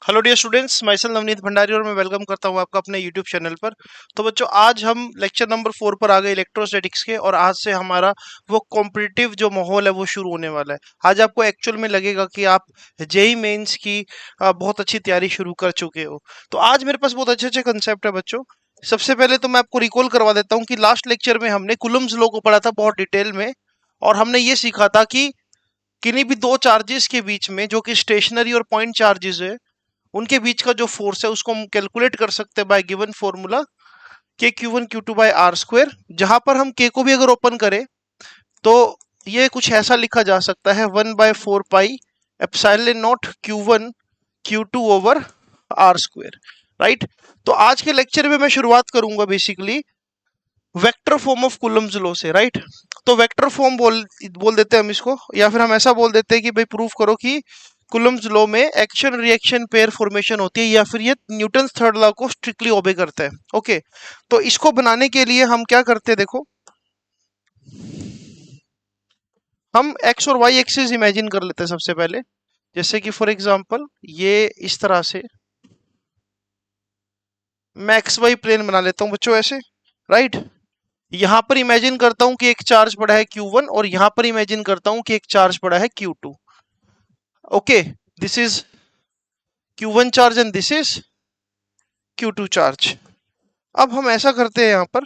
Hello dear students, myself Navneet Bhandari और मैं welcome करता हूं आपका अपने यूट्यूब चैनल पर। तो बच्चों, आज हम लेक्चर नंबर 4 पर आ गए इलेक्ट्रोस्टैटिक्स के, और आज से हमारा वो कॉम्पिटिटिव जो माहौल है वो शुरू होने वाला है। आज आपको एक्चुअल में लगेगा कि आप जेई मेंस की बहुत अच्छी तैयारी शुरू कर चुके हो। तो आज मेरे पास बहुत अच्छे अच्छे कंसेप्ट है बच्चों। सबसे पहले तो मैं आपको रिकॉल करवा देता हूँ कि लास्ट लेक्चर में हमने कुलम्स लॉ को पढ़ा था बहुत डिटेल में, और हमने ये सीखा था कि किन्हीं भी दो चार्जेस के बीच में, जो कि स्टेशनरी और पॉइंट चार्जेस है, उनके बीच का जो फोर्स है उसको हम कैलकुलेट कर सकते हैं by given formula K Q one Q two by R square. जहां पर हम के को भी अगर ओपन करें तो ये कुछ ऐसा लिखा जा सकता है 1/4 pi epsilon not Q1 Q2 over R square, right. तो आज के लेक्चर में मैं शुरुआत करूंगा basically vector form of Coulomb's law से, राइट। तो वेक्टर फॉर्म बोल देते हैं हम इसको, या फिर हम ऐसा बोल देते हैं कि भाई प्रूफ करो कि कुलम्स लॉ में एक्शन रिएक्शन पेयर फॉर्मेशन होती है, या फिर ये न्यूटन थर्ड लॉ को स्ट्रिक्टली ओबे करता है। ओके, तो इसको बनाने के लिए हम क्या करते हैं, देखो, हम एक्स और वाई एक्सिस इमेजिन कर लेते हैं सबसे पहले। जैसे कि फॉर एग्जांपल ये इस तरह से मैं एक्स वाई प्लेन बना लेता हूं बच्चों, ऐसे, राइट। यहां पर इमेजिन करता हूं कि एक चार्ज पड़ा है Q1, और यहां पर इमेजिन करता हूं कि एक चार्ज पड़ा है Q2। Okay, this is Q1 charge and this is Q2 charge. अब हम ऐसा करते हैं, यहां पर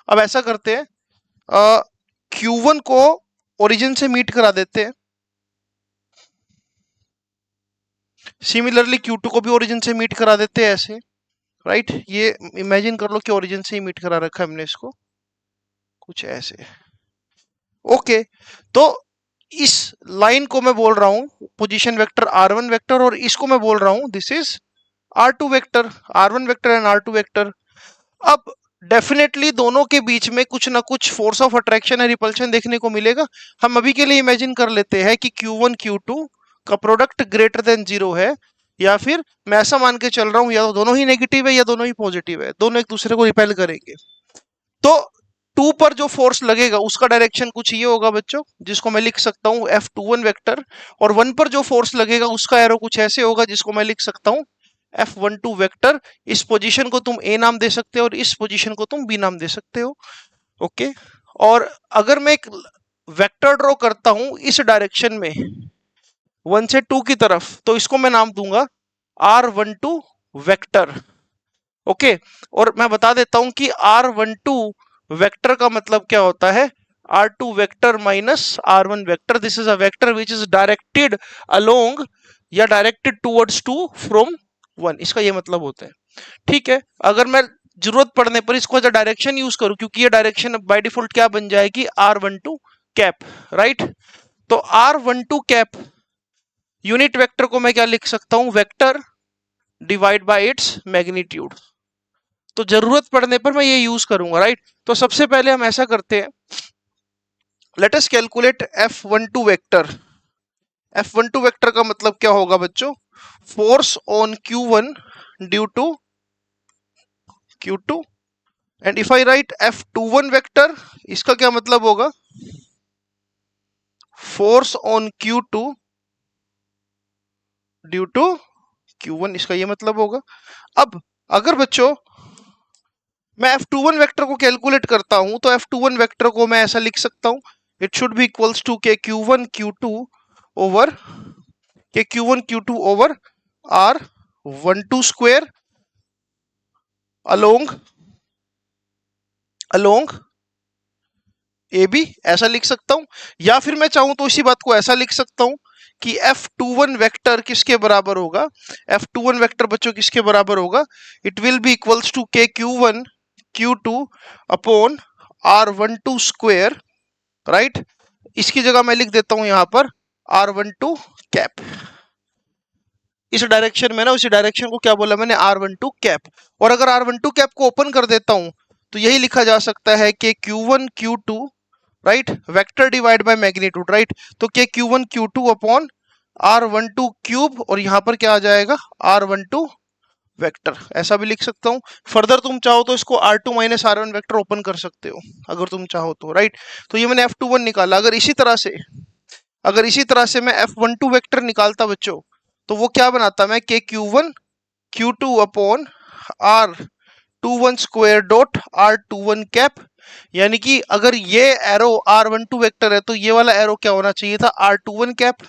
अब ऐसा करते हैं, Q1 को ओरिजिन से मीट करा देते हैं। सिमिलरली Q2 को भी ओरिजिन से मीट करा देते हैं, ऐसे, राइट। ये इमेजिन कर लो कि ओरिजिन से ही मीट करा रखा है हमने इसको, कुछ ऐसे। ओके, तो इस लाइन को मैं बोल रहा हूं पोजीशन वेक्टर R1 वेक्टर, और इसको मैं बोल रहा हूं this is R2 vector, R1 vector and R2 vector. अब डेफिनेटली दोनों के बीच में कुछ ना कुछ फोर्स ऑफ अट्रैक्शन है, रिपल्शन देखने को मिलेगा। हम अभी के लिए इमेजिन कर लेते हैं कि Q1 Q2 का प्रोडक्ट ग्रेटर देन 0 है, या फिर मैं ऐसा मान के चल रहा हूं या तो दोनों ही नेगेटिव है या दोनों ही पॉजिटिव है, दोनों एक दूसरे को रिपेल करेंगे। तो 2 पर जो फोर्स लगेगा उसका डायरेक्शन कुछ ये होगा बच्चों, जिसको मैं लिख सकता हूं F21 वेक्टर, और 1 पर जो फोर्स लगेगा उसका एरो कुछ ऐसे होगा, जिसको मैं लिख सकता हूं F12 वेक्टर। इस पोजीशन को तुम ए नाम दे सकते हो और इस पोजीशन को तुम बी नाम दे सकते हो। ओके, और अगर मैं एक वेक्टर ड्रॉ करता हूं इस डायरेक्शन में 1 से 2 की तरफ, तो इसको मैं नाम दूंगा R12 वेक्टर। ओके, और मैं बता देता हूं कि R12 वेक्टर का मतलब क्या होता है, R2 vector minus R1 vector. This is a vector which is directed along या डायरेक्टेड टुवर्ड्स 2 फ्रॉम 1, इसका ये मतलब होता है। ठीक है, अगर मैं जरूरत पड़ने पर इसको एज डायरेक्शन यूज करूं, क्योंकि ये डायरेक्शन बाय डिफॉल्ट क्या बन जाएगी, R12 कैप, राइट। तो R12 कैप यूनिट वेक्टर को मैं क्या लिख सकता हूं, vector divide by its magnitude. तो जरूरत पड़ने पर मैं ये यूज करूंगा, राइट। तो सबसे पहले हम ऐसा करते हैं, let us calculate F12 vector. F12 vector का मतलब क्या होगा बच्चों, force on Q1 due to Q2, and if I write F21 vector, इसका क्या मतलब होगा, force on Q2 due to Q1, इसका ये मतलब होगा। अब अगर बच्चों मैं F21 वेक्टर को कैलकुलेट करता हूं, तो F21 वेक्टर को मैं ऐसा लिख सकता हूं, it should be equals to K Q1 Q2 over K Q1 Q2 over R12 square along along A B, ऐसा लिख सकता हूं। या फिर मैं चाहूं तो इसी बात को ऐसा लिख सकता हूं कि F21 वेक्टर किसके बराबर होगा, F21 वेक्टर बच्चों किसके बराबर होगा, it will be equals to K Q1 Q2 upon R12 square, right. इसकी जगह मैं लिख देता हूं यहां पर R12 कैप। इस डायरेक्शन में ना, उसी डायरेक्शन को क्या बोला मैंने, R12 कैप। और अगर R12 कैप को ओपन कर देता हूं तो यही लिखा जा सकता है कि Q1 Q2, right, vector divide by magnitude, right. तो के Q1 Q2 upon R12 cube, और यहां पर क्या आ जाएगा, R12 वेक्टर, ऐसा भी लिख सकता हूं। फर्दर तुम चाहो तो इसको R2 minus R1 vector open कर सकते हो, अगर तुम चाहो तो, राइट। तो ये मैंने F21 निकाला। अगर इसी तरह से अगर इसी तरह से मैं F12 वेक्टर निकालता बच्चों, तो वो क्या बनाता, मैं KQ1 Q2 upon R21 square dot R21 cap, यानी कि अगर ये एरो R12 वेक्टर है तो ये वाला एरो क्या होना चाहिए था, R21 कैप,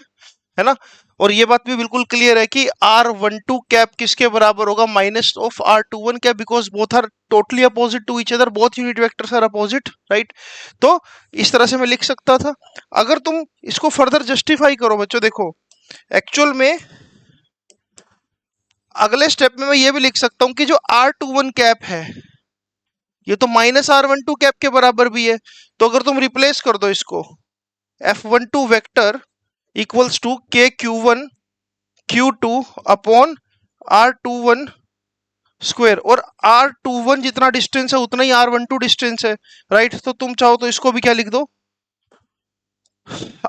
है ना। और ये बात भी बिल्कुल क्लियर है कि R12 कैप किसके बराबर होगा, minus of R21 cap, because both are totally opposite to each other, both unit vectors are opposite, right. तो इस तरह से मैं लिख सकता था। अगर तुम इसको फर्दर जस्टिफाई करो बच्चों, देखो एक्चुअल में अगले स्टेप में मैं ये भी लिख सकता हूं कि जो R21 कैप है ये तो माइनस R12 कैप के बराबर भी है। तो अगर तुम रिप्लेस कर दो इसको, F12 vector equals to KQ1 Q2 upon R21 square, और R21 जितना डिस्टेंस है उतना ही R12 डिस्टेंस है, राइट। तो तुम चाहो तो इसको भी क्या लिख दो,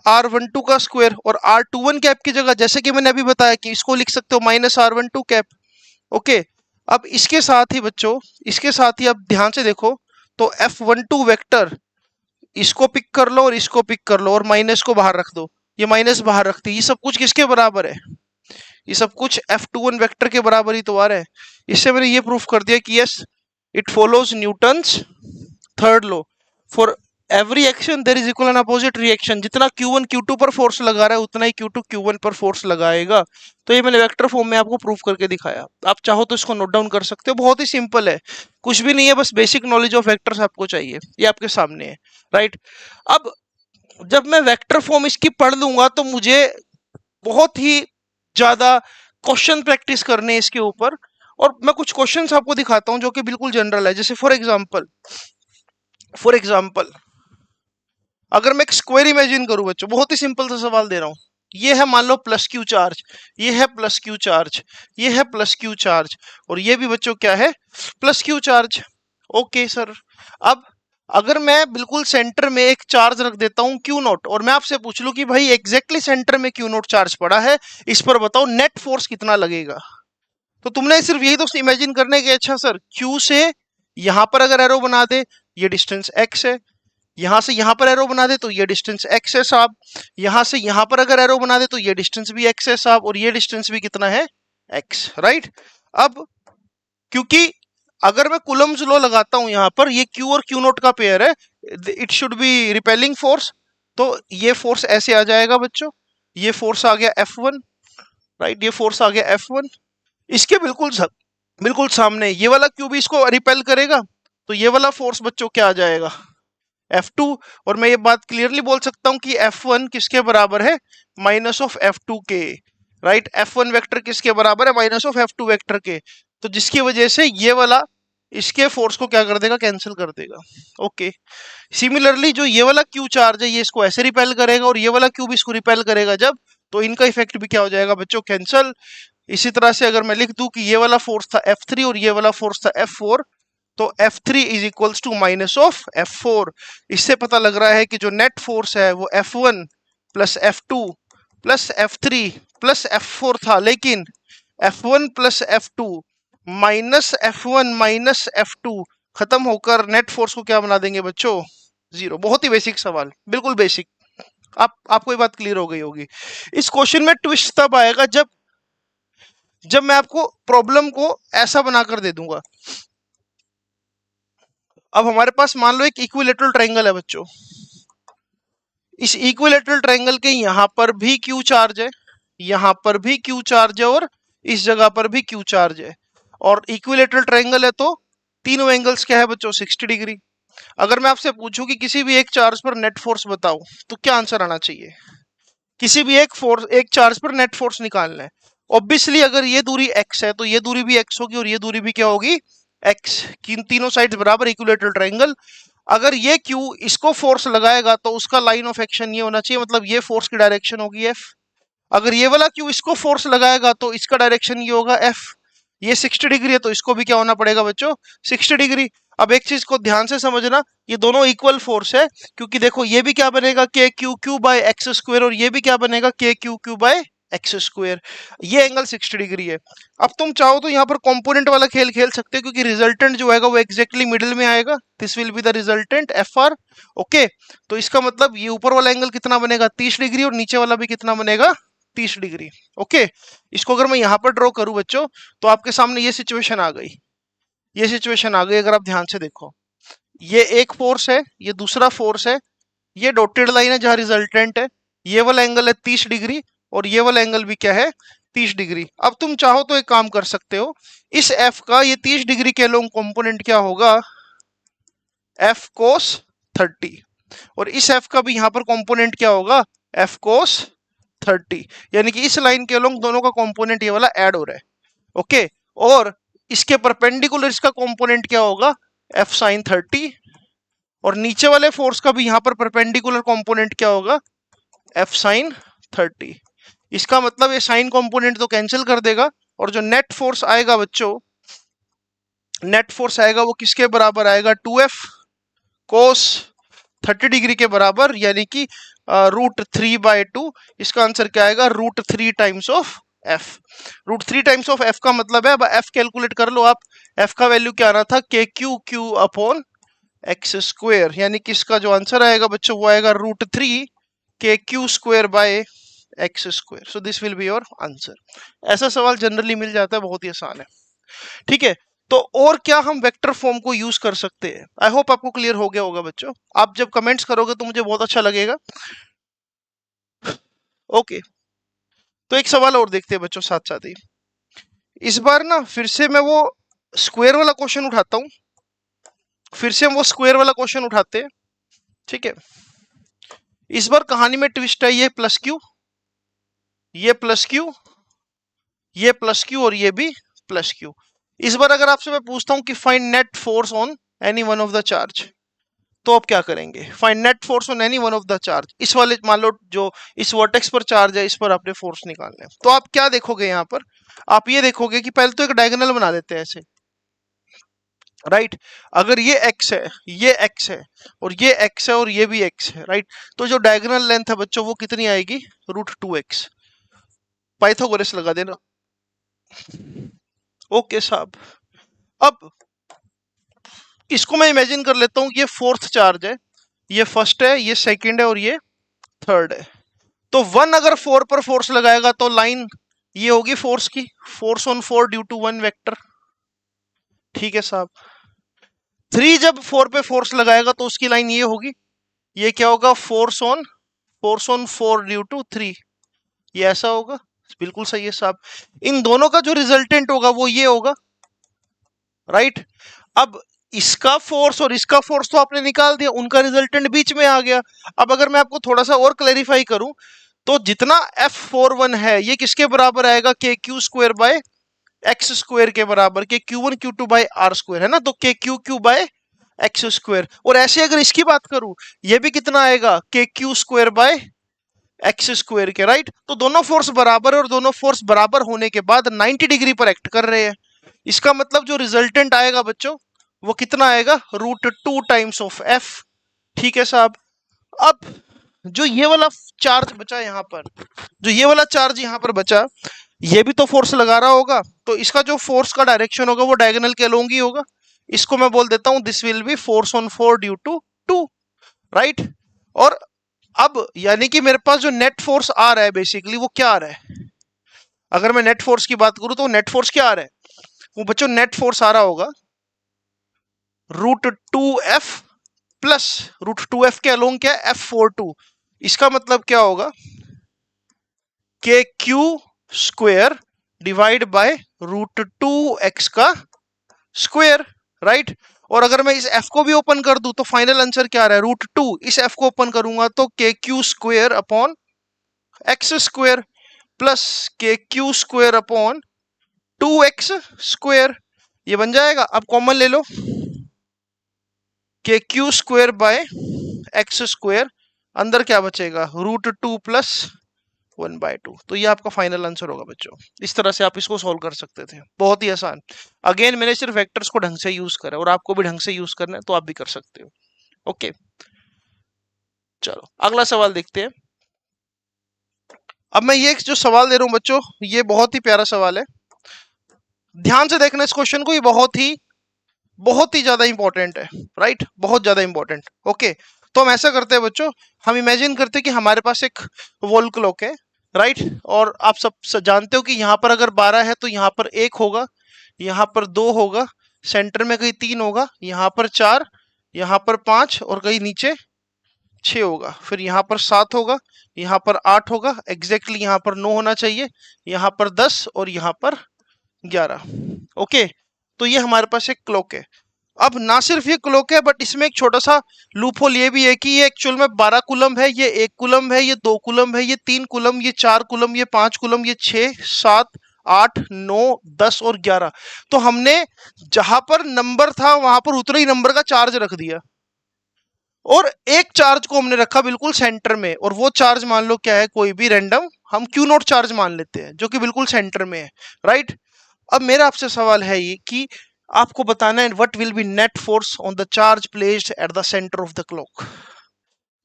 R12 का स्क्वायर, और R21 कैप की जगह जैसे कि मैंने अभी बताया कि इसको लिख सकते हो माइनस R12 कैप। ओके, अब इसके साथ ही बच्चों, इसके साथ ही अब ध्यान से देखो, तो F12 वेक्टर इसको पिक कर लो और इसको पिक कर लो और माइनस को बाहर रख दो, ये माइनस बाहर रखती, ये सब कुछ किसके बराबर है, ये सब कुछ F21 वेक्टर के बराबर ही तो आ रहा है। इससे मैंने ये प्रूफ कर दिया कि yes, it follows Newton's third law, for every action there is equal and opposite reaction, जितना Q1 Q2 पर फोर्स लगा रहा है उतना ही Q2 Q1 पर फोर्स लगाएगा। तो ये मैंने वेक्टर फॉर्म में आपको प्रूफ करके दिखाया, आप चाहो तो इसको नोट डाउन कर सकते हो, बहुत ही सिंपल है, कुछ भी नहीं है, बस बेसिक नॉलेज ऑफ वेक्टर्स आपको चाहिए, ये आपके सामने है, राइट। अब जब मैं वेक्टर फॉर्म इसकी पढ़ लूंगा तो मुझे बहुत ही ज्यादा क्वेश्चन प्रैक्टिस करने हैं इसके ऊपर, और मैं कुछ क्वेश्चंस आपको दिखाता हूं जो कि बिल्कुल जनरल है। जैसे फॉर एग्जांपल अगर मैं एक स्क्वायर इमेजिन करूं बच्चों, बहुत ही सिंपल सा सवाल दे रहा हूं, ये है मान लो प्लस क्यू चार्ज, ये है प्लस क्यू चार्ज, ये है प्लस क्यू चार्ज, और ये भी बच्चों क्या है, plus Q charge. Okay sir, अब अगर मैं बिल्कुल सेंटर में एक चार्ज रख देता हूं क्यू नॉट, और मैं आपसे पूछ लूं कि भाई एग्जैक्टली सेंटर में क्यू नॉट चार्ज पड़ा है, इस पर बताओ नेट फोर्स कितना लगेगा। तो तुमने सिर्फ यही तो इमेजिन करने के, अच्छा सर क्यू से यहां पर अगर एरो बना दे, ये डिस्टेंस एक्स है, यहां से यहां पर एरो बना दे तो ये डिस्टेंस एक्स है साहब, यहां से यहां पर अगर एरो बना दे तो ये डिस्टेंस भी एक्स है साहब, और ये डिस्टेंस भी कितना है, एक्स, राइट। अब क्योंकि अगर मैं कुलम्स लॉ लगाता हूं यहां पर, ये क्यू और क्यू नॉट का पेयर है, it should B repelling force, तो ये फोर्स ऐसे आ जाएगा बच्चों, ये फोर्स आ गया F1, राइट, ये फोर्स आ गया F1, इसके बिल्कुल सामने ये वाला क्यू भी इसको रिपेल करेगा, तो ये वाला फोर्स बच्चों क्या आ जाएगा, F2। और मैं ये बात क्लियरली बोल सकता हूं कि F1 किसके बराबर है, माइनस ऑफ F2 के, राइट। F1 वेक्टर किसके बराबर है, माइनस ऑफ F2 वेक्टर के, तो जिसकी वजह से ये वाला इसके फोर्स को क्या कर देगा, कैंसिल कर देगा। ओके, सिमिलरली जो ये वाला क्यू चार्ज है ये इसको ऐसे रिपेल करेगा, और ये वाला क्यू भी इसको रिपेल करेगा जब, तो इनका इफेक्ट भी क्या हो जाएगा बच्चों, कैंसिल। इसी तरह से अगर मैं लिख दूं कि ये वाला फोर्स था F3 और ये वाला फोर्स था F4, तो F3 is equals to minus of F4। इससे पता लग रहा है कि जो नेट फोर्स है वो F1 plus F2 plus F3 plus F4 था, लेकिन F1 plus F2 minus F1 minus F2 खत्म होकर नेट फोर्स को क्या बना देंगे बच्चों, जीरो। बहुत ही बेसिक सवाल, बिल्कुल बेसिक, आपको ये बात क्लियर हो गई होगी। इस क्वेश्चन में ट्विस्ट तब आएगा जब मैं आपको प्रॉब्लम को ऐसा बनाकर दे दूंगा। अब हमारे पास मान लो एक इक्विलेटरल ट्रायंगल है बच्चों, इस इक्विलेटरल ट्रायंगल के यहां पर भी क्यू चार्ज है, यहां पर भी क्यू चार्ज है, और इस जगह पर भी क्यू चार्ज है, और इक्विलेटरल ट्रायंगल है तो तीनों एंगल्स क्या है बच्चों, 60 डिग्री। अगर मैं आपसे पूछूं कि किसी भी एक चार्ज पर नेट फोर्स बताओ, तो क्या आंसर आना चाहिए, किसी भी एक चार्ज पर नेट फोर्स निकालना है। ऑब्वियसली अगर ये दूरी x है तो ये दूरी भी x होगी, और ये दूरी भी क्या होगी, x, तीनों साइड्स बराबर, इक्विलेटरल ट्रायंगल। अगर ये q इसको फोर्स लगाएगा तो उसका लाइन ऑफ एक्शन ये होना चाहिए, मतलब ये फोर्स की डायरेक्शन होगी f। अगर ये वाला q इसको फोर्स लगाएगा तो इसका डायरेक्शन ये होगा f। ये 60 डिग्री है तो इसको भी क्या होना पड़ेगा बच्चों, 60 डिग्री। अब एक चीज को ध्यान से समझना, ये दोनों इक्वल फोर्स है, क्योंकि देखो ये भी क्या बनेगा, K Q Q by X square, और ये भी क्या बनेगा, K Q Q by X square, ये एंगल 60 डिग्री है। अब तुम चाहो तो यहाँ पर कंपोनेंट वाला खेल खेल सकते हो, क्योंकि रिजल्टेंट जो आएगा वो एग्जैक्टली मिडिल में आएगा। This will be the resultant F R. Okay, तो इसका मतलब ये ऊपर वाला एंगल कितना बनेगा 30 डिग्री, और नीचे वाला भी कितना बनेगा 30 डिग्री। ओके, इसको अगर मैं यहाँ पर ड्रॉ करूँ बच्चों, तो आपके सामने ये सिचुएशन आ गई, ये सिचुएशन आ गई। अगर आप ध्यान से देखो, ये एक फोर्स है, ये दूसरा फोर्स है, ये डॉटेड लाइन है जहां रिजल्टेंट है, ये वाला एंगल है 30 डिग्री, और ये वाला एंगल भी क्या है 30 डिग्री। अब तुम चाहो तो एक काम कर सकते हो, इस एफ का ये 30 डिग्री के लोग कंपोनेंट क्या होगा, एफ कोस 30, और इस एफ का भी यहां पर कंपोनेंट क्या होगा, एफ कोस 30, यानी कि इस लाइन के लोग दोनों का कंपोनेंट ये वाला ऐड हो रहा है। ओके, और इसके परपेंडिकुलर इसका कंपोनेंट क्या होगा, एफ साइन 30, और नीचे वाले फोर्स का भी यहां पर परपेंडिकुलर कंपोनेंट क्या होगा, एफ साइन 30। इसका मतलब ये साइन कंपोनेंट तो कैंसिल कर देगा, और जो नेट फोर्स आएगा बच्चों, नेट फोर्स आएगा वो किसके बराबर आएगा, 2f कोस 30 डिग्री के बराबर, यानी कि √3/2। इसका आंसर क्या आएगा, √3 times of F. √3 times of F का मतलब है, अब एफ कैलकुलेट कर लो आप, एफ का वैल्यू क्या आना था, के क्यू अपॉन एक्स स्क्वायर, यानी कि इसका जो आंसर आएगा बच्चों वो आएगा √3 के Q square by X square. So this will be your answer. ऐसा सवाल जनरली मिल जाता है, बहुत ही आसान है। ठीक है, तो और क्या हम वेक्टर फॉर्म को यूज कर सकते हैं। आई होप आपको क्लियर हो गया होगा बच्चों। आप जब कमेंट्स करोगे तो मुझे बहुत अच्छा लगेगा। ओके, तो एक सवाल और देखते हैं बच्चों साथ साथ ही। इस बार ना फिर से मैं वो स्क्वायर वाला क्वेश्चन उठाता हूं, फिर से हम वो स्क्वायर वाला क्वेश्चन उठाते हैं। ठीक है, इस बार कहानी में ट्विस्ट है, ये प्लस क्यू, ये प्लस क्यू, ये प्लस क्यू, और ये भी प्लस क्यू। इस बार अगर आपसे मैं पूछता हूं कि find net force on any one of the charge, तो आप क्या करेंगे, find net force on any one of the charge. इस वाले मान लो जो इस वर्टेक्स पर चार्ज है, इस पर आपने फोर्स निकालना है, तो आप क्या देखोगे यहाँ पर, आप ये देखोगे कि पहले तो एक डायगोनल बना देते हैं ऐसे, राइट। अगर ये x है, ये x है, और ये x है, और ये भी x है, राइट, तो जो डायगोनल लेंथ है बच्चों वो कितनी आएगी, √2x। पाइथागोरस लगा देना। ओके साहब, अब इसको मैं इमेजिन कर लेता हूं, ये फोर्थ चार्ज है, ये फर्स्ट है, ये सेकंड है, और ये थर्ड है। तो 1 अगर 4 पर फोर्स लगाएगा तो लाइन ये होगी फोर्स की, force on 4 due to 1 vector. ठीक है साहब, 3 जब 4 पे फोर्स लगाएगा तो उसकी लाइन ये होगी, ये क्या होगा, फोर्स ऑन 4 ड्यू टू 3, ये ऐसा होगा। बिल्कुल सही है साहब। इन दोनों का जो रिजल्टेंट होगा वो ये होगा, राइट। अब इसका फोर्स और इसका फोर्स तो आपने निकाल दिया, उनका रिजल्टेंट बीच में आ गया। अब अगर मैं आपको थोड़ा सा और क्लैरिफाई करूं, तो जितना F41 है ये किसके बराबर आएगा, के Q square by X square के बराबर, के Q1 Q2 bye are square, है ना, तो K q by X square. और ऐसे अगर इसकी बात करूं, ये भी कितना आएगा, के Q square by X square के, राइट। तो दोनों फोर्स बराबर है, और दोनों फोर्स बराबर होने के बाद 90 डिग्री पर एक्ट कर रहे हैं। इसका मतलब जो रिजल्टेंट आएगा बच्चों वो कितना आएगा, √2 टाइम्स ऑफ एफ। ठीक है साहब। अब जो ये वाला चार्ज बचा यहाँ पर, जो ये वाला चार्ज यहाँ पर बचा, ये भी तो फोर्स लगा रहा होगा, तो इसका जो फोर्स का डायरेक्शन होगा वो डायगोनल के अलोंग ही होगा। इसको मैं बोल देता हूं this will be force on 4 due to 2, right. और अब यानी कि मेरे पास जो नेट फोर्स आ रहा है बेसिकली वो क्या आ रहा है, अगर मैं नेट फोर्स की बात करूं तो नेट फोर्स क्या आ रहा है, वो बच्चों नेट फोर्स आ रहा होगा √2f प्लस √2f के अलोंग क्या है, F42। इसका मतलब क्या होगा, के Q square divide by √2x का स्क्वायर, राइट। और अगर मैं इस f को भी ओपन कर दूं तो फाइनल आंसर क्या आ रहा है, √2, इस f को ओपन करूंगा तो K Q square upon X square plus K Q square upon 2x square, ये बन जाएगा। अब कॉमन ले लो, K Q square by X square, अंदर क्या बचेगा, √2 प्लस 1/2। तो ये आपका फाइनल आंसर होगा बच्चों। इस तरह से आप इसको सॉल्व कर सकते थे, बहुत ही आसान। अगेन मैंने सिर्फ वेक्टर्स को ढंग से यूज करा, और आपको भी ढंग से यूज करना है तो आप भी कर सकते हो। ओके, चलो अगला सवाल देखते हैं। अब मैं ये जो सवाल दे रहा हूं बच्चों, ये बहुत ही प्यारा सवाल है, ध्यान से देखना इस क्वेश्चन को, ये बहुत ही ज्यादा इंपॉर्टेंट है, राइट, बहुत ज्यादा इंपॉर्टेंट। ओके, तो हम ऐसा करते हैं बच्चों, हम इमेजिन करते हैं कि हमारे पास एक वॉल क्लॉक है, राइट, और आप सब जानते हो कि यहाँ पर अगर 12 है तो यहाँ पर 1 होगा, यहाँ पर 2 होगा, सेंटर में कहीं 3 होगा, यहाँ पर 4, यहाँ पर 5 और कहीं नीचे 6 होगा, फिर यहाँ पर 7 होगा, यहाँ पर 8 होगा, एग्जैक्टली यहाँ पर 9 होना चाहिए, यहाँ पर 10 और यहाँ पर 11। ओके, तो ये हमारे पास एक क्लॉक है। अब ना सिर्फ ये क्लॉक है, बट इसमें एक छोटा सा लूप होल ये भी है कि ये एक्चुअल में 12 कूलम है, ये 1 कूलम है, ये 2 कूलम है, ये 3 कूलम, ये 4 कूलम, ये 5 कूलम, ये 6, 7, 8, 9, 10 और 11। तो हमने जहां पर नंबर था वहां पर उतने ही नंबर का चार्ज रख दिया, और एक चार्ज को हमने रखा बिल्कुल सेंटर में, और वो चार्ज मान लो क्या है, कोई भी रैंडम हम क्यू नॉट चार्ज मान लेते हैं जो कि बिल्कुल सेंटर में है, राइट। अब मेरा आपसे सवाल है ये कि आपको बताना है what will B net force on the charge placed at the centre of the clock.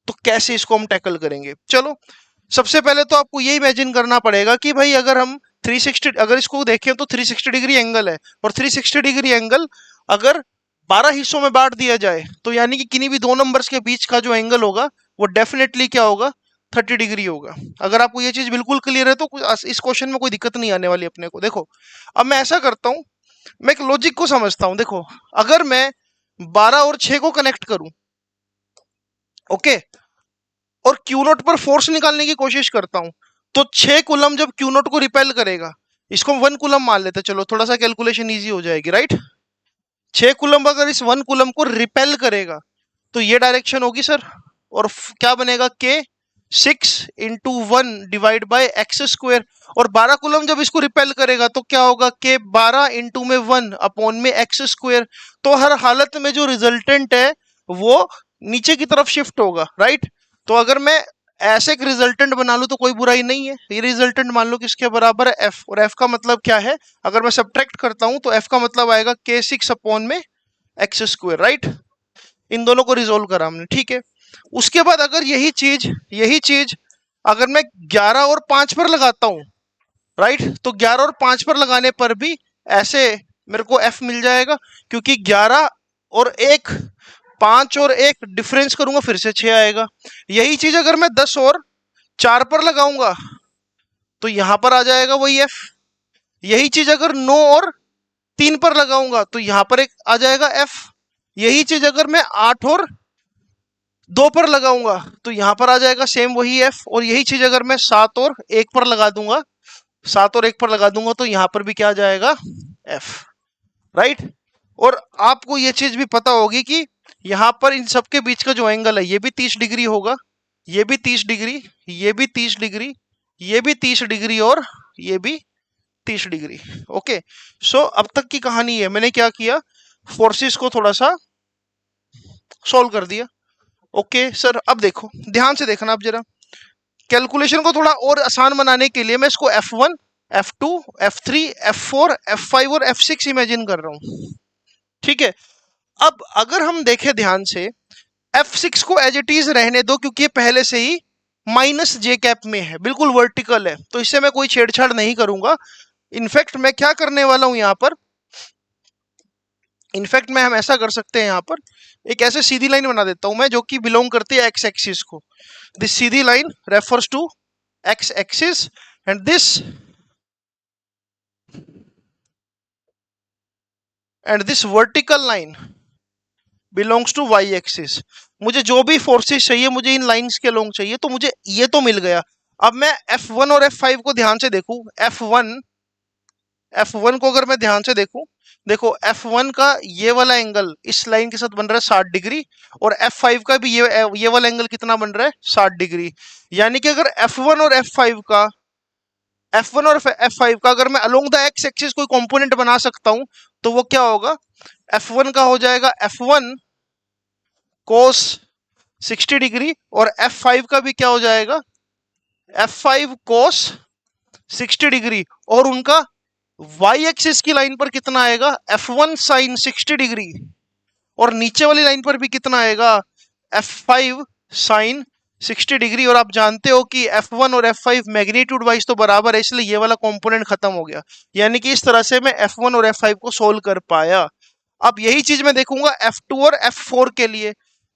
तो कैसे इसको हम टैकल करेंगे? चलो, सबसे पहले तो आपको ये इमेजिन करना पड़ेगा कि भाई अगर हम 360, अगर इसको देखें तो 360 डिग्री एंगल है, और 360 डिग्री एंगल अगर 12 हिस्सों में बांट दिया जाए तो यानी कि किन्हीं भी दो नंबर्स के बीच का जो एंगल होगा वो डेफिनेटली क्या होगा, 30 डिग्री होगा। अगर आपको ये चीज बिल्कुल क्लियर है तो इस क्वेश्चन में कोई दिक्कत नहीं आने वाली अपने को। देखो, अब मैं ऐसा करता हूं, मैं एक लॉजिक को समझता हूं। देखो, अगर मैं 12 और 6 को कनेक्ट करूं, ओके, और क्यू नोट पर फोर्स निकालने की कोशिश करता हूं, तो 6 कूलम जब क्यू नोट को रिपेल करेगा, इसको हम 1 कूलम मान लेते हैं, चलो थोड़ा सा कैलकुलेशन इजी हो जाएगी, राइट। 6 कूलम अगर इस 1 कूलम को रिपेल करेगा तो ये डायरेक्शन होगी सर, और क्या बनेगा, के 6 × 1 / x²। और 12 कूलम जब इसको रिपेल करेगा तो क्या होगा, के 12 इंटू में 1 अपॉन में x²। तो हर हालत में जो रिजल्टेंट है वो नीचे की तरफ शिफ्ट होगा, राइट। तो अगर मैं ऐसे एक रिजल्टेंट बना लूं तो कोई बुराई नहीं है। ये रिजल्टेंट मान लो किसके बराबर है, एफ, और एफ का मतलब क्या है, अगर मैं सब्ट्रैक्ट करता हूं तो एफ का मतलब आएगा के 6 अपॉन में x², राइट। इन दोनों को रिजोल्व करा हमने, ठीक है। उसके बाद अगर यही चीज अगर मैं 11 और 5 पर लगाता हूं, राइट, तो 11 और 5 पर लगाने पर भी ऐसे मेरे को एफ मिल जाएगा, क्योंकि 11 और 1, 5 और 1 डिफरेंस करूंगा फिर से 6 आएगा। यही चीज अगर मैं 10 और 4 पर लगाऊंगा तो यहां पर आ जाएगा वही एफ। यही चीज अगर 9 और 3 पर लगाऊंगा तो यहां पर एक आ जाएगा एफ। यही चीज अगर मैं 8 और 2 पर लगाऊंगा तो यहां पर आ जाएगा सेम वही एफ। और यही चीज अगर मैं 7 और 1 पर लगा दूंगा, 7 और 1 पर लगा दूंगा तो यहां पर भी क्या आ जाएगा, एफ, राइट। और आपको ये चीज भी पता होगी कि यहां पर इन सबके बीच का जो एंगल है ये भी 30 डिग्री होगा, ये भी 30 डिग्री, ये भी 30 डिग्री, ये भी 30 डिग्री और ये भी 30 डिग्री। ओके, सो अब तक की कहानी है, मैंने क्या किया, फोर्सेस को थोड़ा सा सॉल्व कर दिया। ओके सर, अब देखो ध्यान से देखना, अब जरा कैलकुलेशन को थोड़ा और आसान बनाने के लिए मैं इसको F1, F2, F3, F4, F5 और F6 इमेजिन कर रहा हूं, ठीक है। अब अगर हम देखें ध्यान से, F6 को एज इट इज रहने दो क्योंकि ये पहले से ही माइनस जे कैप में है, बिल्कुल वर्टिकल है, तो इससे मैं कोई छेड़छाड़ नहीं करूंगा। इनफैक्ट मैं क्या करने वाला हूं यहां पर, इनफैक्ट मैं हम ऐसा कर सकते हैं, यहां पर एक ऐसे सीधी लाइन बना देता हूं मैं जो कि बिलोंग करती है एक्स एक्सिस को। दिस सीधी line refers to X axis and this vertical line belongs to Y axis. मुझे जो भी फोर्सेस चाहिए मुझे इन लाइंस के अलोंग चाहिए, तो मुझे ये तो मिल गया। अब मैं F1 और F5 को ध्यान से देखूं, F1 को अगर मैं ध्यान से देखूं, देखो F1 का ये वाला एंगल इस लाइन के साथ बन रहा है 60 डिग्री, और F5 का भी ये वाला एंगल कितना बन रहा है, 60 डिग्री। यानी कि अगर F1 और F5 का अगर मैं अलोंग द एक्स एक्सिस कोई कंपोनेंट बना सकता हूं तो वो क्या होगा, F1 का हो जाएगा F1 cos 60 डिग्री, और F5 का भी क्या हो जाएगा, F5 cos 60 डिग्री, और उनका y एक्सिस की लाइन पर कितना आएगा, F1 sin 60 डिग्री, और नीचे वाली लाइन पर भी कितना आएगा, F5 sin 60 डिग्री, और आप जानते हो कि F1 और F5 मैग्नीट्यूड वाइज तो बराबर है, इसलिए ये वाला कंपोनेंट खत्म हो गया। यानी कि इस तरह से मैं F1 और F5 को सोल्व कर पाया। अब यही चीज मैं देखूंगा F2 और F4 के लिए।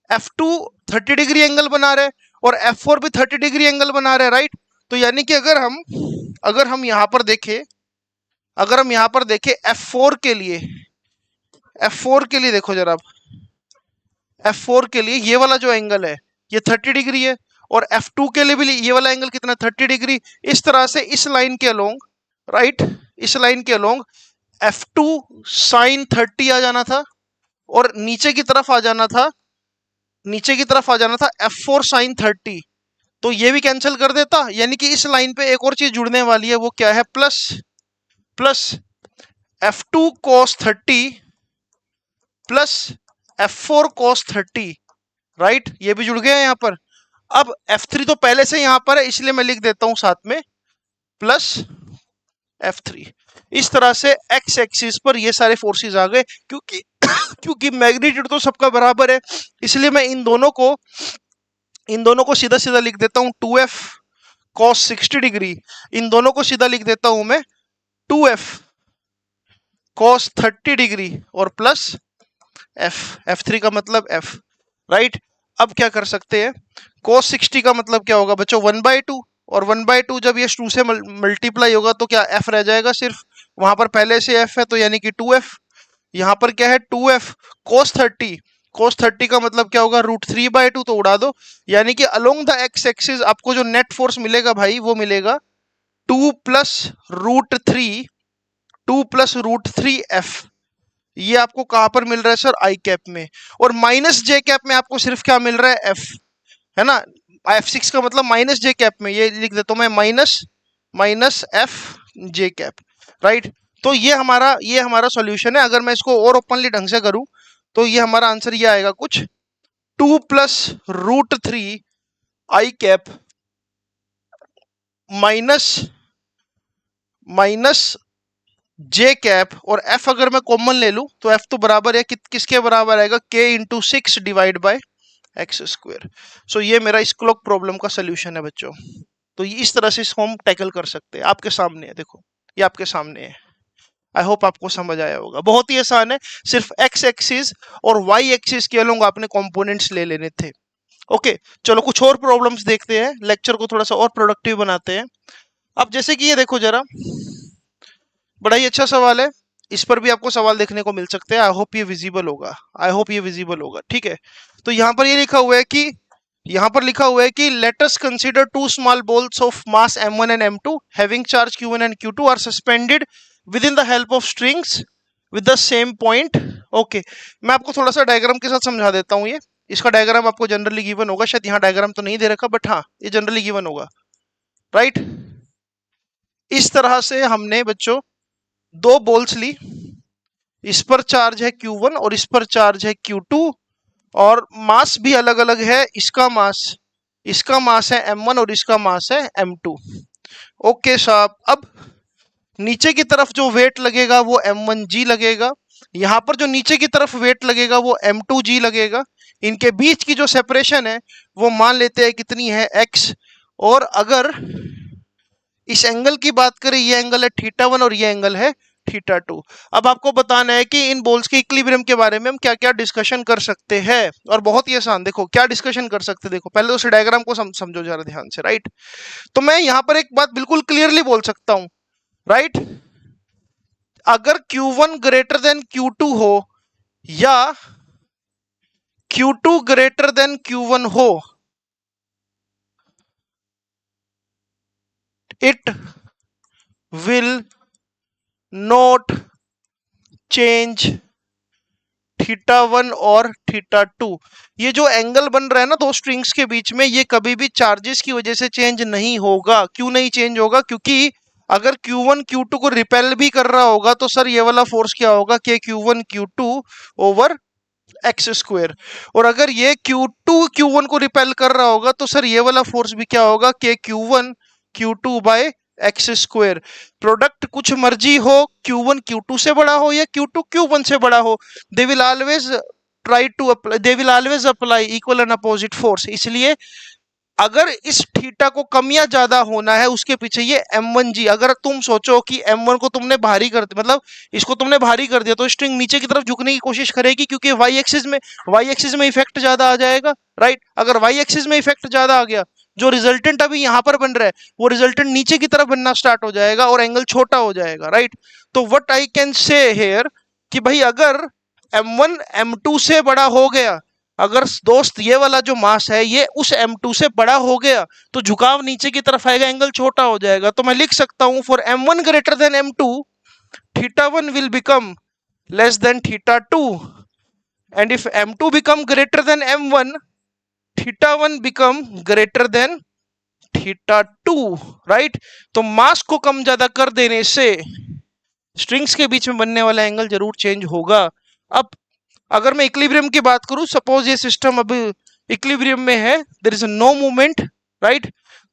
F2 30 डिग्री एंगल बना रहे और F4 भी 30 डिग्री एंगल बना रहे, राइट। तो यानी कि अगर हम यहां पर देखें, अगर हम यहां पर देखें F4 के लिए, F4 के लिए देखो जरा, F4 के लिए ये वाला जो एंगल है ये 30 डिग्री है, और F2 के लिए भी ये वाला एंगल कितना, 30 डिग्री। इस तरह से इस लाइन के अलोंग, राइट, इस लाइन के अलोंग F2 साइन 30 आ जाना था, और नीचे की तरफ आ जाना था, नीचे की तरफ आ जाना था F4 साइन 30। तो ये भी कैंसिल कर देता, यानी कि इस लाइन पे एक और चीज जुड़ने वाली है, वो क्या है, plus plus F2 cos 30 plus F4 cos 30, right, ये भी जुड़ गया है यहाँ पर। अब F3 तो पहले से यहाँ पर है, इसलिए मैं लिख देता हूं साथ में प्लस F3। इस तरह से एक्स एक्सिस पर ये सारे फोर्सेस आ गए, क्योंकि क्योंकि मैग्नीट्यूड तो सबका बराबर है, इसलिए मैं इन दोनों को सीधा सीधा लिख देता हूं 2F cos 60 डिग्री, इन दोनों को सीधा लिख देता हूं मैं 2F cos 30 डिग्री और प्लस F3 का मतलब F, राइट। अब क्या कर सकते हैं, cos 60 का मतलब क्या होगा बच्चों, 1/2, और 1/2 जब ये 2 से मल्टीप्लाई होगा तो क्या F रह जाएगा सिर्फ, वहां पर पहले से F है तो यानी कि 2F। यहाँ पर क्या है 2F cos 30, cos 30 का मतलब क्या होगा, √3/2, तो उड़ा दो। यानी कि अलोंग द एक्स एक्सिस आपको जो नेट फोर्स मिलेगा भाई, वो मिलेगा 2 प्लस √3 ये आपको कहां पर मिल रहा है सर, आई कैप में। और माइनस जे कैप में आपको सिर्फ क्या मिल रहा है, एफ, है ना। F6 का मतलब माइनस जे कैप में, ये लिख देता हूं मैं माइनस एफ जे कैप, राइट। तो ये हमारा सॉल्यूशन है। अगर मैं इसको और ओपनली ढंग से करूं तो ये हमारा आंसर ये आएगा कुछ 2 प्लस √3 आई कैप माइनस जे कैप, और एफ अगर मैं कॉमन ले लूं तो एफ तो बराबर है किसके बराबर आएगा, K into 6 divide by X square. So ये मेरा इस क्लॉक प्रॉब्लम का सोल्यूशन है बच्चों। तो इस तरह से इसको हम टैकल कर सकते हैं। आपके सामने है, देखो ये आपके सामने है। आई होप आपको समझ आया होगा, बहुत ही आसान है। सिर्फ एक्स एक्सिस और वाई एक्सिस के अलोंग आपने कंपोनेंट्स ले लेने थे। ओके, चलो कुछ और प्रॉब्लम्स देखते हैं, लेक्चर को थोड़ा सा और प्रोडक्टिव बनाते हैं। अब जैसे कि ये देखो जरा, बड़ा ही अच्छा सवाल है, इस पर भी आपको सवाल देखने को मिल सकते हैं। आई होप ये विजिबल होगा, आई होप ये विजिबल होगा, ठीक है। तो यहाँ पर ये लिखा हुआ है कि let us consider two small balls of mass m1 and m2 having charge q1 and q2 are suspended with in the help of strings with the same point. Okay, मैं आपको थोड़ा सा डायग्राम के साथ समझा देता हूँ। ये इसका डायग्राम आपको जनरली गिवन होगा, शायद यहाँ डायग्राम तो नहीं दे रखा, बट हाँ ये जनरली गिवन होगा, राइट। इस तरह से हमने बच्चों दो बॉल्स ली, इस पर चार्ज है Q1 और इस पर चार्ज है Q2, और मास भी अलग अलग है। इसका मास है m1 और इसका मास है m2। ओके साहब, अब नीचे की तरफ जो वेट लगेगा वो m1g लगेगा, यहां पर जो नीचे की तरफ वेट लगेगा वो m2g लगेगा। इनके बीच की जो सेपरेशन है वो मान लेते हैं कितनी है, x। और अगर इस एंगल की बात करें, ये एंगल है θ1 और ये एंगल है θ2। अब आपको बताना है कि इन बॉल्स के इक्विलिब्रियम के बारे में हम क्या क्या डिस्कशन कर सकते हैं, और बहुत ही आसान, देखो क्या डिस्कशन कर सकते हैं। देखो पहले तो उस डायग्राम को समझो जरा ध्यान से, राइट। तो मैं यहां पर एक बात बिल्कुल क्लियरली बोल सकता हूं, राइट। अगर Q1 ग्रेटर देन Q2 हो या Q2 ग्रेटर देन Q1 हो, इट विल नॉट चेंज θ1 और θ2। ये जो एंगल बन रहा है ना दो स्ट्रिंग्स के बीच में, ये कभी भी चार्जेस की वजह से चेंज नहीं होगा। क्यों नहीं चेंज होगा, क्योंकि अगर Q1 Q2 को रिपेल भी कर रहा होगा तो सर ये वाला फोर्स क्या होगा, के Q1 Q2 over x square. और अगर ये Q2 Q1 को रिपेल कर रहा होगा तो सर ये वाला फोर्स भी क्या होगा, के Q1 Q2 bye X square. Product कुछ मर्जी हो, Q1 Q2 से बड़ा हो या Q2 Q1 से बड़ा हो, they will always apply equal and opposite force. इसलिए अगर इस थीटा को कम या ज्यादा होना है उसके पीछे ये m1g, अगर तुम सोचो कि m1 को तुमने भारी कर दिया, मतलब इसको तुमने भारी कर दिया, तो स्ट्रिंग नीचे की तरफ झुकने की कोशिश करेगी, क्योंकि y एक्सिस में इफेक्ट ज्यादा आ जाएगा, राइट। अगर y एक्सिस में इफेक्ट ज्यादा आ गया, जो रिजल्टेंट अभी यहां पर बन रहा है वो रिजल्टेंट नीचे की तरफ बनना स्टार्ट हो जाएगा और एंगल छोटा हो जाएगा, राइट। तो what I can say here कि भाई अगर m1 m2 से बड़ा हो गया, अगर दोस्त ये वाला जो मास है ये उस m2 से बड़ा हो गया, तो झुकाव नीचे की तरफ आएगा, एंगल छोटा हो जाएगा। तो मैं लिख सकता हूं for m1 greater than m2 θ1 will become less than θ2, and if m2 become greater than m1 θ1 become greater than θ2, right. तो मास को कम ज्यादा कर देने से स्ट्रिंग्स के बीच में बनने वाला एंगल जरूर चेंज होगा। अब अगर मैं इक्विलिब्रियम की बात करूं, सपोज ये सिस्टम अब इक्विलिब्रियम में है, there is no movement, right.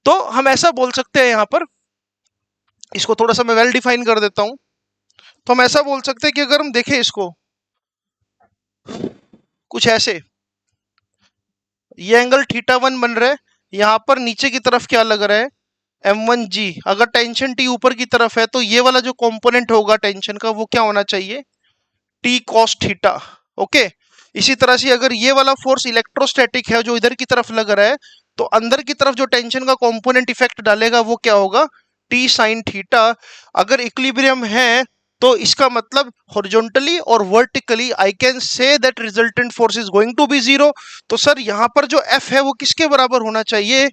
तो हम ऐसा बोल सकते हैं, यहां पर इसको थोड़ा सा मैं वेल डिफाइन कर देता हूं। तो हम ऐसा बोल सकते हैं कि अगर हम देखें इसको कुछ ऐसे, ये एंगल θ1 बन रहा है, यहां पर नीचे की तरफ क्या लग रहा है m1g। अगर टेंशन T ऊपर की तरफ है तो ये वाला जो कंपोनेंट होगा टेंशन का वो क्या होना चाहिए, T cos थीटा, ओके। इसी तरह से अगर ये वाला फोर्स इलेक्ट्रोस्टैटिक है जो इधर की तरफ लग रहा है, तो अंदर की तरफ जो टेंशन का कंपोनेंट इफेक्ट डालेगा वो क्या होगा, T sin थीटा। अगर इक्विलिब्रियम है तो इसका मतलब हॉरिजॉन्टली और vertically I can say that resultant force is going to be zero. तो सर यहाँ पर जो F है वो किसके बराबर होना चाहिए,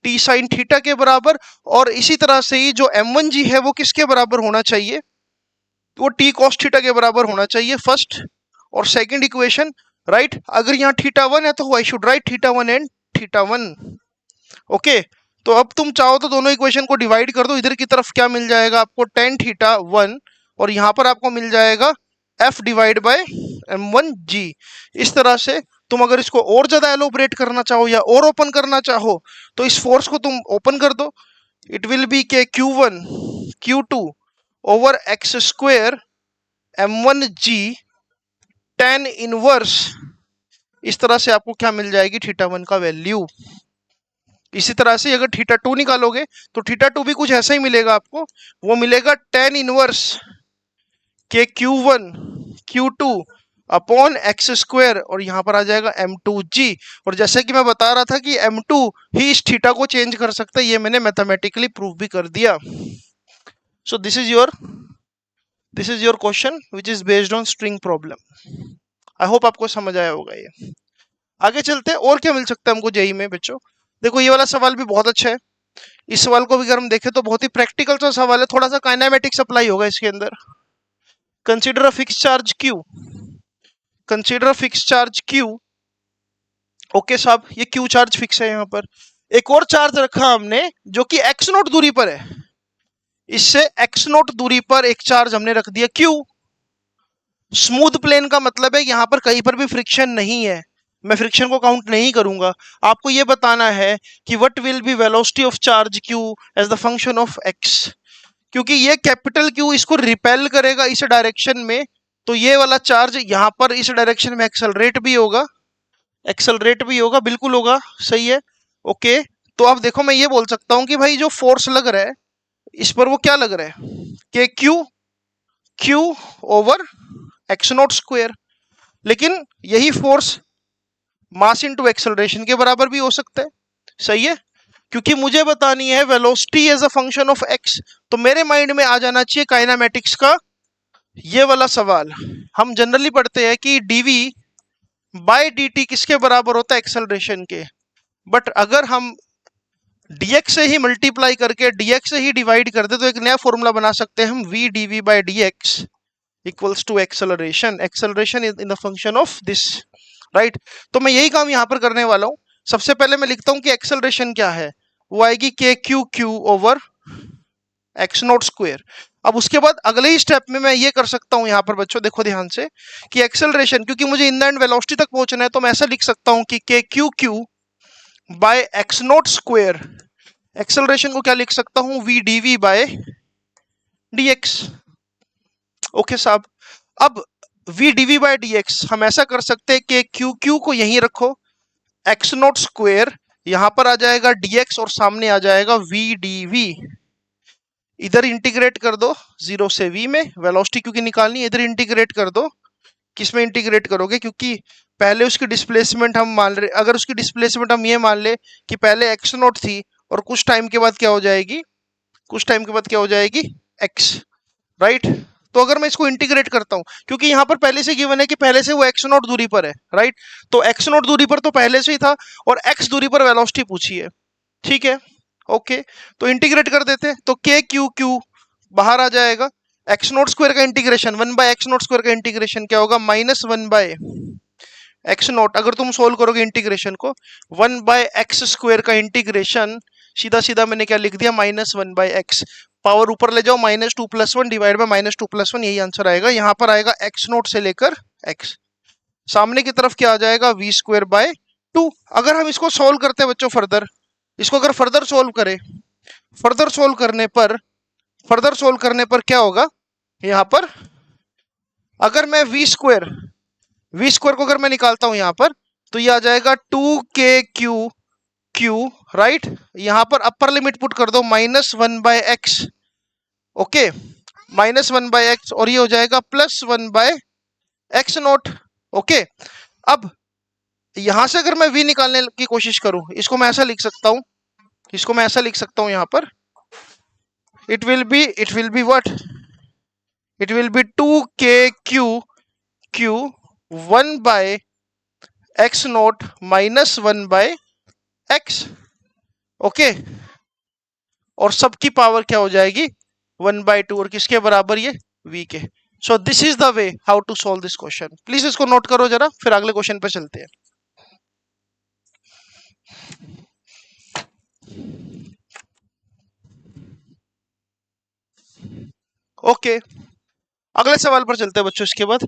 T sin थीटा के बराबर। और इसी तरह से ही जो m1g है वो किसके बराबर होना चाहिए, वो T cos थीटा के बराबर होना चाहिए, फर्स्ट और सेकंड इक्वेशन, राइट। अगर यहाँ θ1 है तो I should write θ1 and θ1, okay. तो अब तुम चाहो तो दोनों इक्वेशन को डिवाइड कर दो, इधर की तरफ क्या मिल जाएगा आपको tan θ1, और यहाँ पर आपको मिल जाएगा F डिवाइड बाय m1g। इस तरह से तुम अगर इसको और ज्यादा एलोबरेट करना चाहो या और ओपन करना चाहो तो इस फोर्स को तुम ओपन कर दो, इट विल बी के q1 q2 over x square m1g tan inverse. इस तरह से आपको क्या मिल जाएगी, θ1 का वैल्यू। इसी तरह से अगर θ2 निकालोगे तो θ2 भी कुछ ऐसा ही मिलेगा आपको, वो मिलेगा tan इनवर्स के q1 q2 upon X square, और यहां पर आ जाएगा m2g। और जैसे कि मैं बता रहा था कि m2 ही इस थीटा को चेंज कर सकता है, ये मैंने मैथमेटिकली प्रूव भी कर दिया। सो this is your question which is based on string problem. I hope आपको समझ आया होगा ये। आगे चलते हैं, और क्या मिल सकता है हमको जेई में बच्चों। देखो ये वाला सवाल भी बहुत अच्छा है, इस सवाल को भी अगर हम देखें तो बहुत ही प्रैक्टिकल सा सवाल है, थोड़ा सा काइनेमेटिक्स अप्लाई होगा इसके अंदर। Consider a fix charge Q, consider a fix charge Q, okay साहब, ये Q चार्ज फिक्स है। यहाँ पर एक और चार्ज रखा हमने जो कि x नोट दूरी पर है, इससे x नोट दूरी पर एक चार्ज हमने रख दिया Q। स्मूथ प्लेन का मतलब है यहाँ पर कहीं पर भी फ्रिक्शन नहीं है, मैं फ्रिक्शन को काउंट नहीं करूंगा। आपको ये बताना है कि what will be velocity of charge Q as the function of x, क्योंकि ये कैपिटल Q इसको रिपेल करेगा इस डायरेक्शन में, तो ये वाला चार्ज यहाँ पर इस डायरेक्शन में एक्सेलरेट भी होगा, बिल्कुल होगा, सही है, ओके। तो अब देखो मैं ये बोल सकता हूँ कि भाई जो फोर्स लग रहा है इस पर वो क्या लग रहा है, कि Q over x naught square. लेकिन यही फोर्स मास इनटू एक्सेलरेशन के बराबर भी हो सकता है, सही है, क्योंकि मुझे बतानी है velocity as a function of x. तो मेरे माइंड में आ जाना चाहिए काइनेमेटिक्स का ये वाला सवाल। हम जनरली पढ़ते हैं कि dv बाय dt किसके बराबर होता है, एक्सेलरेशन के। बट अगर हम dx से ही मल्टीप्लाई करके dx से ही डिवाइड कर दे तो एक नया फॉर्मूला बना सकते हैं हम, v dv by dx equals to acceleration in the function of this, right. तो मैं यही काम यहाँ पर करने वाला हूँ। सबसे पहले मैं लिखता हूँ कि एक्सेलरेशन क्या है, वो आएगी के Q over x naught square. अब उसके बाद अगले ही स्टेप में मैं ये कर सकता हूँ, यहाँ पर बच्चों देखो ध्यान से, कि एक्सेलरेशन, क्योंकि मुझे इन द एंड वेलोसिटी तक पहुंचना है, तो मैं ऐसा लिख सकता हूँ कि k q by x naught square. Acceleration को क्या लिख सकता हूँ, v dv by dx, okay साहब। अब वी डीवी बाय डीएक्स हम ऐसा कर सकते हैं कि क्यू को यहीं रखो, एक्स नोट स्क्वायर यहां पर आ जाएगा dx और सामने आ जाएगा v dv। इधर इंटीग्रेट कर दो 0 से v में, वेलोसिटी क्योंकि निकालनी है, इधर इंटीग्रेट कर दो। किसमें इंटीग्रेट करोगे, क्योंकि पहले उसकी डिस्प्लेसमेंट हम मान रहे, अगर उसकी डिस्प्लेसमेंट हम ये मान ले कि पहले x नॉट थी और कुछ टाइम के बाद क्या हो जाएगी, कुछ टाइम के बाद क्या हो जाएगी x, राइट। तो अगर मैं इसको इंटीग्रेट करता हूं, क्योंकि यहां पर पहले से गिवन है कि पहले से वो x नॉट दूरी पर है, राइट। तो x नॉट दूरी पर तो पहले से ही था और x दूरी पर वेलोसिटी पूछी है, ठीक है, ओके। तो इंटीग्रेट कर देते हैं, तो k क्यू क्यू बाहर आ जाएगा। एक्स नोट स्क्वायर का इंटीग्रेशन 1/x नोट स्क्वायर का इंटीग्रेशन क्या होगा, -1/x नोट। अगर तुम सोल्व करोगे इंटीग्रेशन को, 1/x स्क्वायर का इंटीग्रेशन सीधा सीधा मैंने क्या लिख दिया, -1/x। पावर ऊपर ले जाओ, -2+1 डिवाइड बाय -2+1, यही आंसर आएगा। यहां पर आएगा x नोट से लेकर x, सामने की तरफ क्या आ जाएगा, v²/2। अगर हम इसको सोल्व करते हैं बच्चों फर्दर, इसको अगर फर्दर सोल्व करें, फर्दर सोल्व करने पर, फर्दर सोल्व करने पर क्या होगा, यहां पर अगर मैं v स्क्वायर को अगर मैं निकालता हूं यहां पर, तो ये आ जाएगा 2k क्यू, राइट। यहां पर अपर लिमिट पुट कर दो -1/x, ओके, -1/x, और ये हो जाएगा +1/x नोट, ओके। अब यहां से अगर मैं v निकालने की कोशिश करूं, इसको मैं ऐसा लिख सकता हूं, इसको मैं ऐसा लिख सकता हूं यहां पर, it will be what, it will be 2k q 1/x0 -1/x, okay. और सबकी पावर क्या हो जाएगी, 1/2, और किसके बराबर, ये v के। So this is the way how to solve this question. Please इसको नोट करो जरा, फिर अगले क्वेश्चन पे चलते हैं। ओके, अगले सवाल पर चलते हैं बच्चों। इसके बाद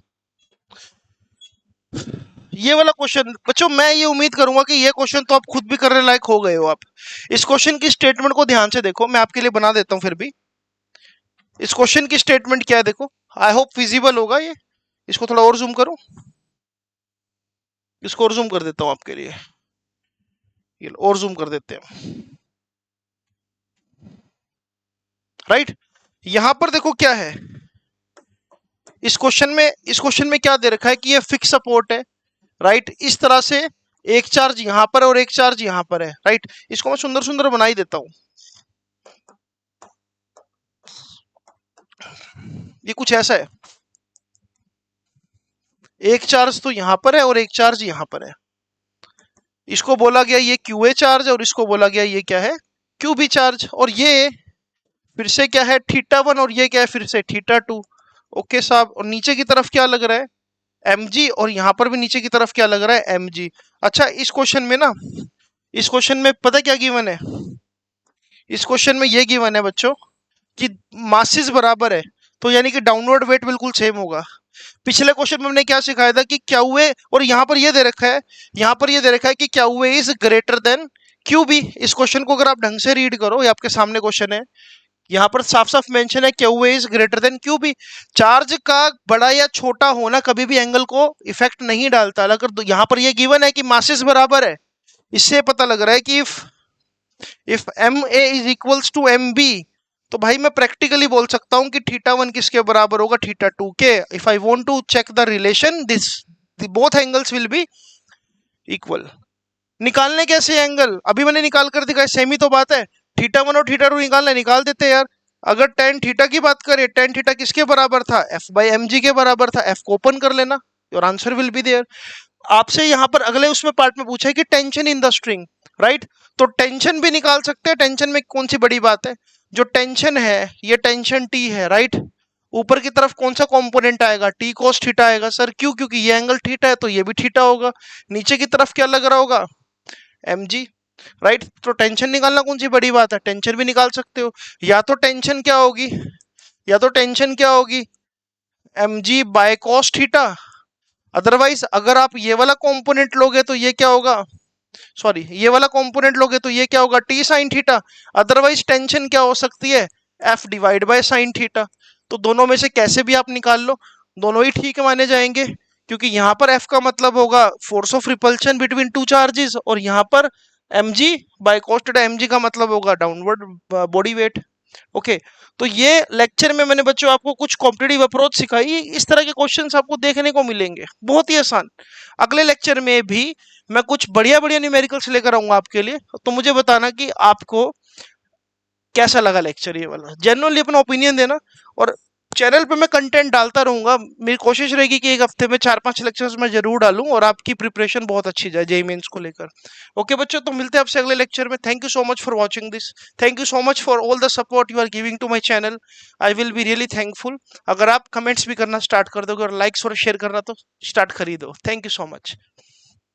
ये वाला क्वेश्चन बच्चों, मैं ये उम्मीद करूंगा कि ये क्वेश्चन तो आप खुद भी करने लायक हो गए हो। आप इस क्वेश्चन की स्टेटमेंट को ध्यान से देखो, मैं आपके लिए बना देता हूं फिर भी। इस क्वेश्चन की स्टेटमेंट क्या है देखो, आई होप विजिबल होगा ये। इसको थोड़ा और जूम करूं, इसको और जूम कर देता हूं आपके लिए, ये और जूम कर देते हैं, राइट। यहां पर देखो क्या है इस क्वेश्चन में क्या दे रखा है कि ये फिक्स सपोर्ट है, राइट। इस तरह से एक चार्ज यहां पर और एक चार्ज यहां पर है, राइट। इसको मैं सुंदर सुंदर बना ही देता हूं। ये कुछ ऐसा है, एक चार्ज तो यहां पर है और एक चार्ज यहां पर है। इसको बोला गया ये क्यूए चार्ज और इसको बोला गया ये क्या है, क्यूबी चार्ज। और ये फिर से क्या है, θ1, और ये क्या है, फिर से θ2। ओके साहब, और नीचे की तरफ क्या लग रहा है, mg, और यहां पर भी नीचे की तरफ क्या लग रहा है, mg। अच्छा, इस क्वेश्चन में ना, इस क्वेश्चन में पता क्या गिवन है, इस क्वेश्चन में ये गिवन है बच्चों कि मासेस बराबर है, तो यानी कि डाउनवर्ड वेट बिल्कुल सेम होगा। पिछले क्वेश्चन में हमने क्या सिखाया था कि क्या हुए, और यहां पर ये दे रखा है, यहां पर ये दे रखा है कि क्या हुए is greater than q b. इस क्वेश्चन को अगर आप ढंग से रीड करो, ये आपके सामने क्वेश्चन है, यहाँ पर साफ साफ मेंशन है q a is greater than q b. Charge का बड़ा या छोटा होना कभी भी एंगल को इफेक्ट नहीं डालता। अगर यहाँ पर ये गिवन है कि मासेस बराबर है, इससे पता लग रहा है कि if m a is equals to m b, तो भाई मैं प्रैक्टिकली बोल सकता हूं कि θ1 किसके बराबर होगा, θ2 के। If I want to check the relation, this both angles will be equal. निकालने कैसे एंगल, अभी मैंने निकाल कर दिखाया, सेम ही तो बात है। θ1 और θ2 निकालना, निकाल देते हैं यार। अगर tan थीटा की बात करें, tan थीटा किसके बराबर था, f/mg के बराबर था। f को ओपन कर लेना, your answer will be there. आपसे यहाँ पर अगले उसमें पार्ट में पूछा है कि tension in the string, right. तो टेंशन भी निकाल सकते हैं। टेंशन में कौन सी बड़ी बात है, जो टेंशन है ये टेंशन T है, राइट। ऊपर की तरफ कौन सा कंपोनेंट आएगा, T cos थीटा आएगा सर, क्यों, क्योंकि ये एंगल थीटा है तो ये भी थीटा होगा। नीचे की तरफ क्या लग रहा होगा, mg, राइट। तो टेंशन निकालना कौन सी बड़ी बात है, टेंशन भी निकाल सकते हो। या तो टेंशन क्या होगी, या तो टेंशन क्या होगी, mg/cos थीटा। अदरवाइज अगर आप ये वाला कंपोनेंट लोगे तो ये क्या होगा, सॉरी ये वाला कंपोनेंट लोगे तो ये क्या होगा, T sin theta. Otherwise tension क्या हो सकती है, F/sin थीटा। तो दोनों में से कैसे भी आप निकाल लो, दोनों ही ठीक माने जाएंगे, क्योंकि यहाँ पर F का मतलब होगा force of repulsion between two charges, और यहाँ पर mg बाय कॉस्ट mg का मतलब होगा डाउनवर्ड बॉडी वेट। ओके, तो ये लेक्चर में मैंने बच्चों आपको कुछ कॉम्पिटिटिव अप्रोच सिखाई। इस तरह के क्वेश्चंस आपको देखने को मिलेंगे, बहुत ही आसान। अगले लेक्चर में भी मैं कुछ बढ़िया बढ़िया न्यूमेरिकल्स लेकर आऊंगा आपके लिए, तो मुझे बताना कि आपको कैसा लगा लेक्चर ये वाला। जनरली अपना ओपिनियन देना, और चैनल पे मैं कंटेंट डालता रहूंगा। मेरी कोशिश रहेगी कि एक हफ्ते में 4-5 लेक्चर्स मैं जरूर डालूं और आपकी प्रिपरेशन बहुत अच्छी जाए जेईई मेंस को लेकर। ओके बच्चों, तो मिलते हैं आपसे अगले लेक्चर में। Thank you so much for watching this. Thank you so much for all the support you are giving to my channel. I will be really thankful अगर आप कमेंट्स भी करना स्टार्ट कर दोगे और लाइक्स और शेयर करना तो स्टार्ट कर ही दो। Thank you so much.